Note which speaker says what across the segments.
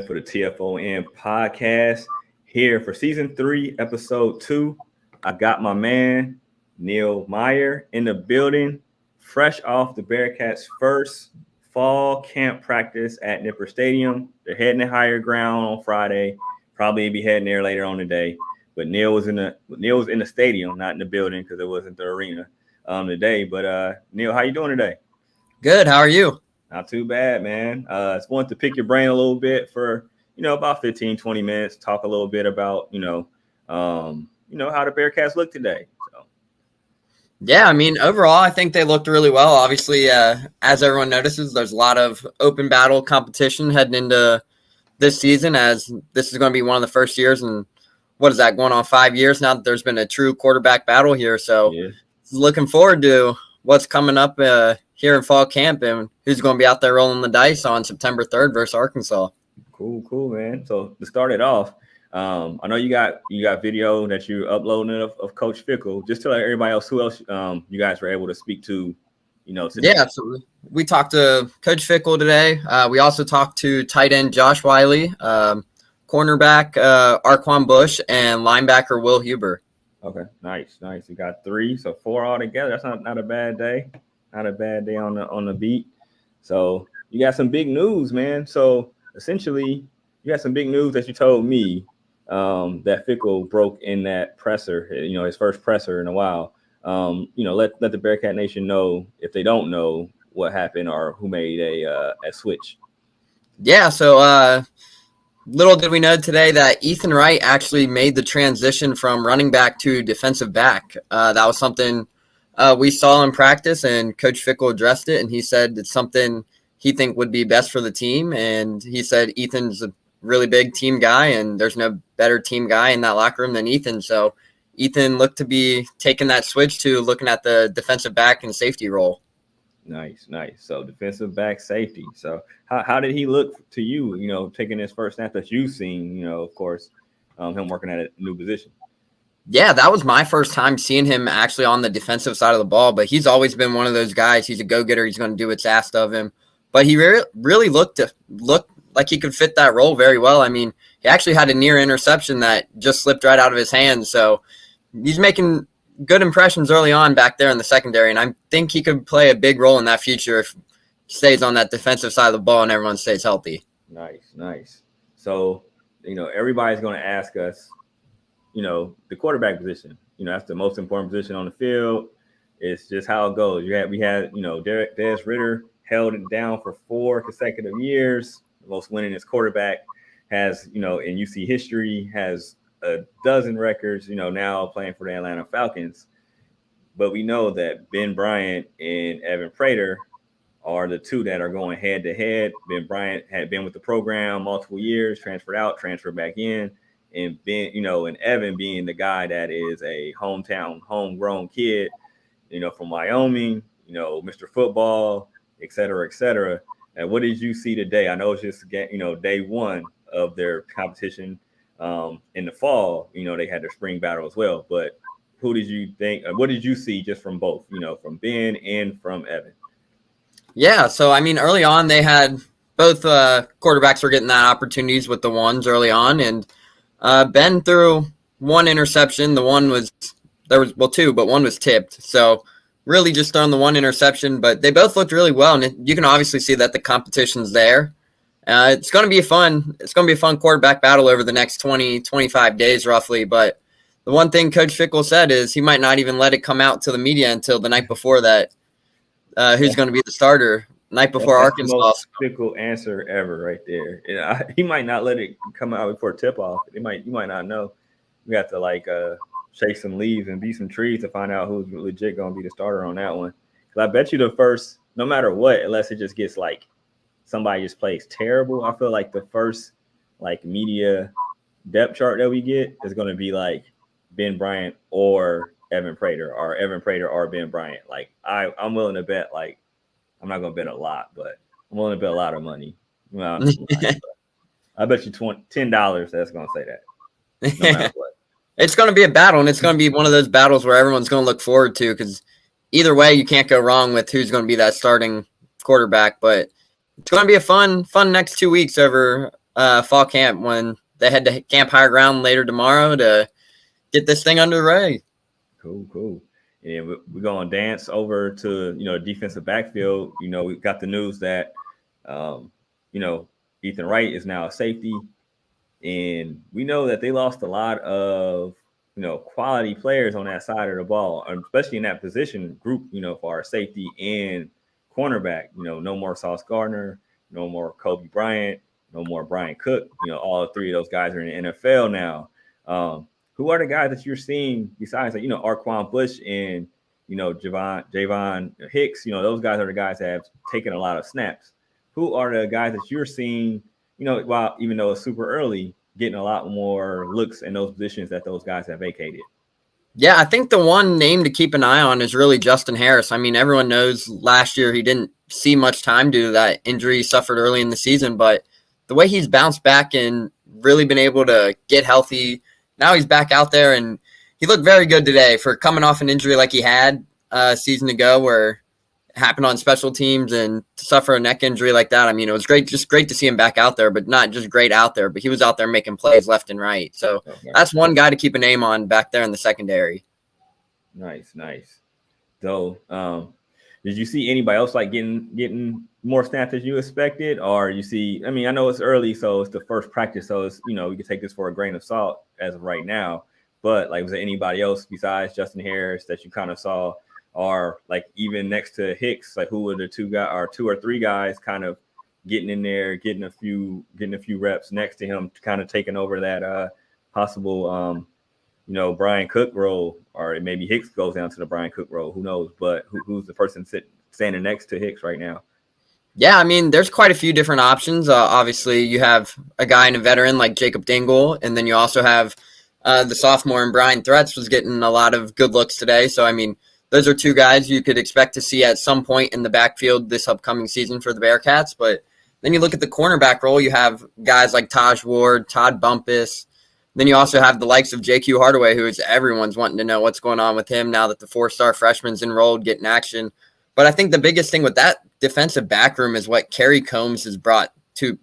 Speaker 1: for the TFON podcast here for season 3, episode 2. I got my man Meyer in the building, fresh off the Bearcats' first fall camp practice at Nipper Stadium. They're heading to higher ground on Friday. Probably be heading there later on today. But Neil was in the stadium, not in the building because it wasn't the arena today. But Neil, how you doing today?
Speaker 2: Good. How are you?
Speaker 1: Not too bad, man. Just wanted to pick your brain a little bit for, about 15, 20 minutes, talk a little bit about, how the Bearcats look today. So.
Speaker 2: Yeah, I mean, overall, I think they looked really well. Obviously, as everyone notices, there's a lot of open battle competition heading into this season, as this is going to be one of the first years. And what is that, going on 5 years now that there's been a true quarterback battle here. So looking forward to what's coming up here in fall camp and who's going to be out there rolling the dice on September 3rd versus Arkansas.
Speaker 1: Cool, man. So to start it off, I know you got video that you're uploading of Coach Fickle. Just tell everybody else who else you guys were able to speak to, today.
Speaker 2: Yeah, absolutely. We talked to Coach Fickle today. We also talked to tight end Josh Wiley, cornerback Arquan Bush, and linebacker Will Huber.
Speaker 1: Okay, nice. You got 3, so 4 altogether. That's not a bad day. Not a bad day on the beat. So you got some big news, man. So essentially, you got some big news that you told me that Fickle broke in that presser. His first presser in a while. Let the Bearcat Nation know if they don't know what happened or who made a switch.
Speaker 2: Yeah. So little did we know today that Ethan Wright actually made the transition from running back to defensive back. That was something we saw in practice, and Coach Fickle addressed it, and he said it's something he think would be best for the team. And he said Ethan's a really big team guy, and there's no better team guy in that locker room than Ethan. So Ethan looked to be taking that switch to looking at the defensive back and safety role.
Speaker 1: Nice. So defensive back safety. So how did he look to you, taking his first snap that you've seen, of course, him working at a new position?
Speaker 2: Yeah, that was my first time seeing him actually on the defensive side of the ball, but he's always been one of those guys. He's a go-getter. He's going to do what's asked of him. But he really looked like he could fit that role very well. I mean, he actually had a near interception that just slipped right out of his hands. So he's making good impressions early on back there in the secondary, and I think he could play a big role in that future if he stays on that defensive side of the ball and everyone stays healthy.
Speaker 1: Nice. So, everybody's going to ask us, the quarterback position, that's the most important position on the field. It's just how it goes. We had Des Ridder held it down for 4 consecutive years. The most winningest quarterback has, in UC history, has a dozen records, now playing for the Atlanta Falcons. But we know that Ben Bryant and Evan Prater are the two that are going head to head. Ben Bryant had been with the program multiple years, transferred out, transferred back in. And Ben, and Evan being the guy that is a homegrown kid, from Wyoming, Mr. Football, et cetera. And what did you see today? I know it's just, day one of their competition in the fall. They had their spring battle as well. But who did you think, what did you see just from both, from Ben and from Evan?
Speaker 2: Yeah, so, I mean, early on, they had both quarterbacks were getting that opportunities with the ones early on. And Ben threw 1 interception. There was two, but 1 was tipped. So really just throwing the 1 interception, but they both looked really well. And you can obviously see that the competition's there. It's going to be a fun quarterback battle over the next 20, 25 days roughly. But the one thing Coach Fickle said is he might not even let it come out to the media until the night before that, who's going to be the starter night before Arkansas.
Speaker 1: The most Fickle answer ever right there. He might not let it come out before tip-off. You might not know. We have to shake some leaves and beat some trees to find out who's legit going to be the starter on that one. Because I bet you the first, no matter what, unless it just gets somebody just plays terrible, I feel like the first media depth chart that we get is going to be Ben Bryant or Evan Prater or Ben Bryant. I'm willing to bet I'm not going to bet a lot, but I'm willing to bet a lot of money. Well, I bet you $10 that's going to say that. No matter what.
Speaker 2: It's going to be a battle, and it's going to be one of those battles where everyone's going to look forward to, because either way, you can't go wrong with who's going to be that starting quarterback. But it's going to be a fun next 2 weeks over fall camp when they head to Camp Higher Ground later tomorrow to get this thing underway.
Speaker 1: Cool. And we're going to dance over to, defensive backfield. We got the news that, Ethan Wright is now a safety. And we know that they lost a lot of, quality players on that side of the ball, especially in that position group, for our safety and cornerback. No more Sauce Gardner, no more Kobe Bryant, no more Brian Cook. All three of those guys are in the NFL now. Who are the guys that you're seeing besides, like, Arquan Bush and, Javon Hicks? Those guys are the guys that have taken a lot of snaps. Who are the guys that you're seeing, while even though it's super early, getting a lot more looks in those positions that those guys have vacated?
Speaker 2: Yeah, I think the one name to keep an eye on is really Justin Harris. I mean, everyone knows last year he didn't see much time due to that injury he suffered early in the season, but the way he's bounced back and really been able to get healthy, now he's back out there, and he looked very good today for coming off an injury like he had a season ago where it happened on special teams, and to suffer a neck injury like that. I mean, it was great to see him back out there, but not just great out there, but he was out there making plays left and right. So that's one guy to keep a name on back there in the secondary.
Speaker 1: Nice. So, did you see anybody else like getting more snaps as you expected, or you see? I mean, I know it's early, so it's the first practice, so it's, we can take this for a grain of salt as of right now. But like, was there anybody else besides Justin Harris that you kind of saw, or like even next to Hicks, like who were the two or three guys kind of getting in there, getting a few reps next to him, kind of taking over that possible Brian Cook role, or maybe Hicks goes down to the Brian Cook role. Who knows? But who's the person standing next to Hicks right now?
Speaker 2: Yeah, I mean, there's quite a few different options. Obviously, you have a guy and a veteran like Jacob Dingle, and then you also have the sophomore and Brian Threats was getting a lot of good looks today. So, I mean, those are two guys you could expect to see at some point in the backfield this upcoming season for the Bearcats. But then you look at the cornerback role, you have guys like Taj Ward, Todd Bumpus. Then you also have the likes of J.Q. Hardaway, who is everyone's wanting to know what's going on with him now that the four-star freshman's enrolled, getting action. But I think the biggest thing with that defensive back room is what Kerry Combs has brought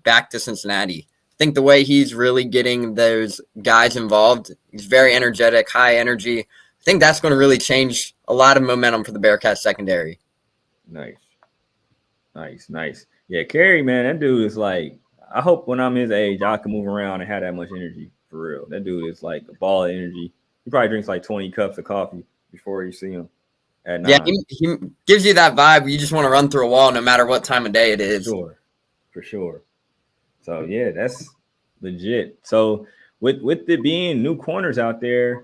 Speaker 2: back to Cincinnati. I think the way he's really getting those guys involved, he's very energetic, high energy. I think that's going to really change a lot of momentum for the Bearcats secondary.
Speaker 1: Nice. Yeah, Kerry, man, that dude is like, I hope when I'm his age, I can move around and have that much energy. For real. That dude is like a ball of energy. He probably drinks like 20 cups of coffee before you see him at 9.
Speaker 2: Yeah, he gives you that vibe. You just want to run through a wall no matter what time of day it is.
Speaker 1: For sure. So, yeah, that's legit. So, with it being new corners out there,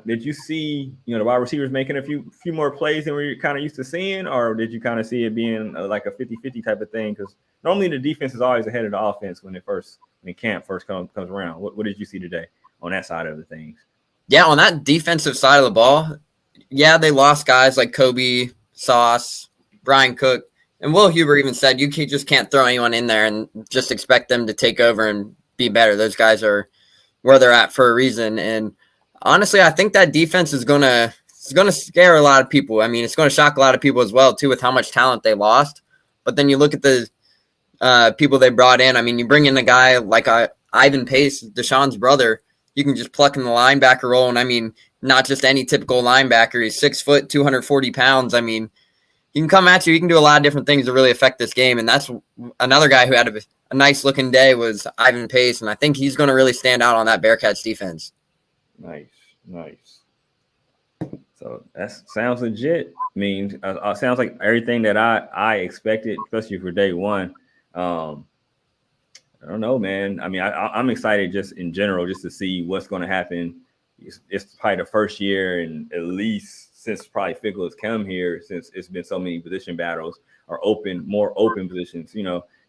Speaker 1: did you see, the wide receivers making a few more plays than we're kind of used to seeing, or did you kind of see it being like a 50-50 type of thing? Because normally the defense is always ahead of the offense when camp first comes around. What did you see today on that side of the things?
Speaker 2: Yeah, on that defensive side of the ball, yeah, they lost guys like Kobe, Sauce, Brian Cook, and Will Huber even said you just can't throw anyone in there and just expect them to take over and be better. Those guys are where they're at for a reason. And honestly, I think that defense is gonna scare a lot of people. I mean, it's going to shock a lot of people as well, too, with how much talent they lost. But then you look at the people they brought in. I mean, you bring in a guy like Ivan Pace, Deshaun's brother. You can just pluck in the linebacker role, and I mean, not just any typical linebacker. He's 6 foot, 240 pounds. I mean, he can come at you. He can do a lot of different things to really affect this game, and that's another guy who had a nice looking day was Ivan Pace, and I think he's going to really stand out on that Bearcats defense.
Speaker 1: Nice. So that sounds legit. I mean, sounds like everything that I expected, especially for day one. I don't know, man. I mean, I'm excited just in general, just to see what's going to happen. It's probably the first year, and at least since probably Fickle has come here, since it's been so many position battles or more open positions.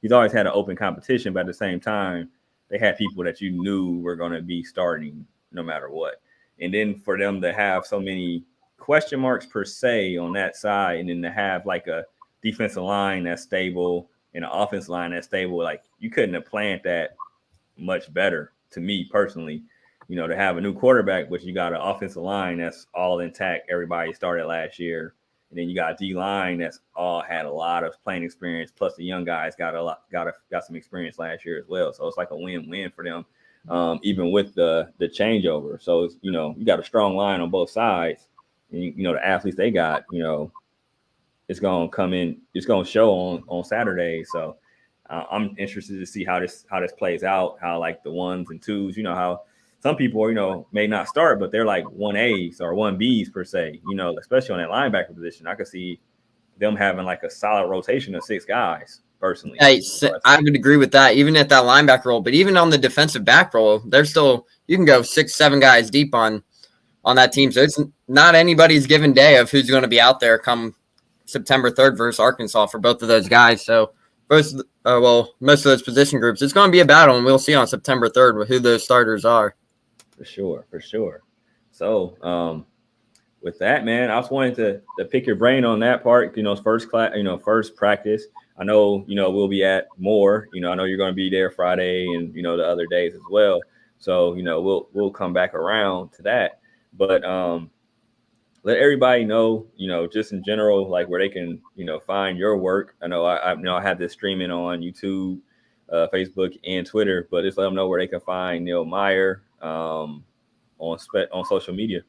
Speaker 1: He's always had an open competition, but at the same time, they had people that you knew were going to be starting no matter what. And then for them to have so many question marks per se on that side, and then to have like a defensive line that's stable and an offensive line that's stable, like you couldn't have planned that much better, to me personally. To have a new quarterback, but you got an offensive line that's all intact. Everybody started last year, and then you got D-line that's all had a lot of playing experience. Plus the young guys got some experience last year as well. So it's like a win-win for them, even with the changeover. So it's, you got a strong line on both sides, and the athletes they got, it's gonna come in. It's gonna show on Saturday. So I'm interested to see how this plays out. How like the ones and twos, how some people may not start, but they're like 1As or 1Bs per se. Especially on that linebacker position, I could see them having like a solid rotation of 6 guys personally.
Speaker 2: I would agree with that, even at that linebacker role. But even on the defensive back role, there's still, you can go 6-7 guys deep on that team. So it's not anybody's given day of who's going to be out there come September 3rd versus Arkansas for both of those guys. So most of those position groups, it's going to be a battle, and we'll see on September 3rd who those starters are.
Speaker 1: For sure. So with that, man, I was wanting to pick your brain on that part. First class, first practice. I know, we'll be at more. I know you're going to be there Friday and the other days as well. So we'll come back around to that. But let everybody know, just in general, like where they can, find your work. I know I have this streaming on YouTube, Facebook, and Twitter, but just let them know where they can find Neil Meyer on social media.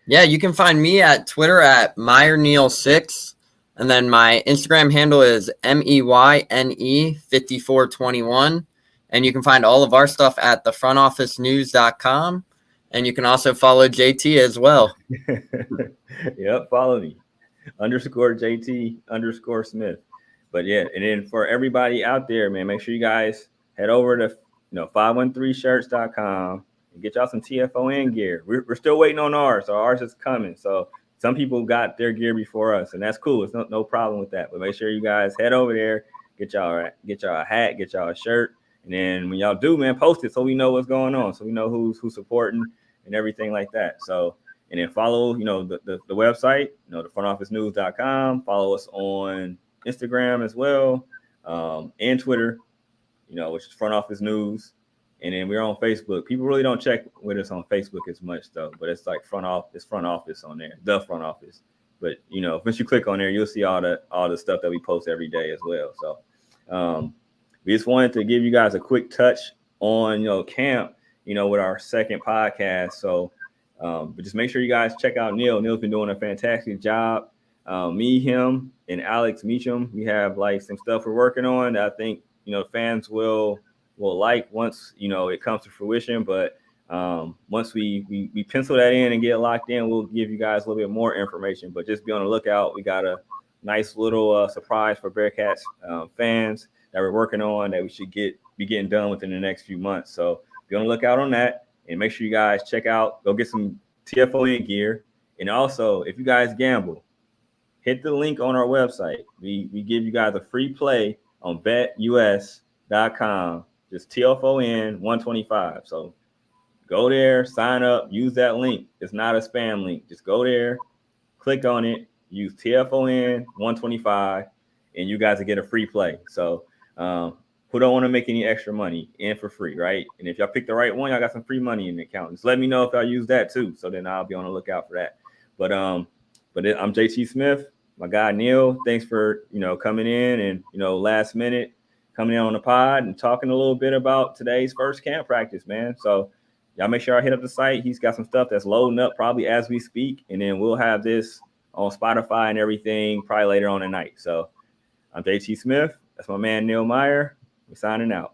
Speaker 2: Yeah, you can find me at Twitter at MeyerNeil6, and then my Instagram handle is MEYNE5421, and you can find all of our stuff at thefrontofficenews.com. And you can also follow JT as well.
Speaker 1: Yep, follow me. _JT_Smith. But yeah, and then for everybody out there, man, make sure you guys head over to 513shirts.com and get y'all some TFON gear. We're still waiting on ours, so ours is coming. So some people got their gear before us, and that's cool. It's no problem with that. But make sure you guys head over there, get y'all a hat, get y'all a shirt, and then when y'all do, man, post it so we know what's going on, so we know who's supporting and everything like that. So, and then follow, the website, thefrontofficenews.com. Follow us on Instagram as well, and Twitter, which is Front Office News. And then we're on Facebook. People really don't check with us on Facebook as much though, but it's like front office on there, the Front Office. But once you click on there, you'll see all the stuff that we post every day as well. So, we just wanted to give you guys a quick touch on camp, with our second podcast. So, but just make sure you guys check out Neil. Neil's been doing a fantastic job. Me, him, and Alex Meacham, we have like some stuff we're working on that I think fans will like once it comes to fruition. But once we pencil that in and get locked in, we'll give you guys a little bit more information. But just be on the lookout. We got a nice little surprise for Bearcats fans that we're working on that we should be getting done within the next few months. So be on the lookout on that, and make sure you guys go get some TFON gear. And also, if you guys gamble, hit the link on our website. We give you guys a free play on betus.com. Just TFON 125. So go there, sign up, use that link. It's not a spam link. Just go there, click on it, use TFON 125, and you guys will get a free play. So who don't want to make any extra money in for free, right? And if y'all pick the right one, y'all got some free money in the account. Just let me know if y'all use that too. So then I'll be on the lookout for that. But I'm JT Smith, my guy Neil. Thanks for coming in and last minute coming in on the pod and talking a little bit about today's first camp practice, man. So y'all make sure I hit up the site. He's got some stuff that's loading up probably as we speak, and then we'll have this on Spotify and everything probably later on tonight. So I'm JT Smith. That's my man Neil Meyer. We're signing out.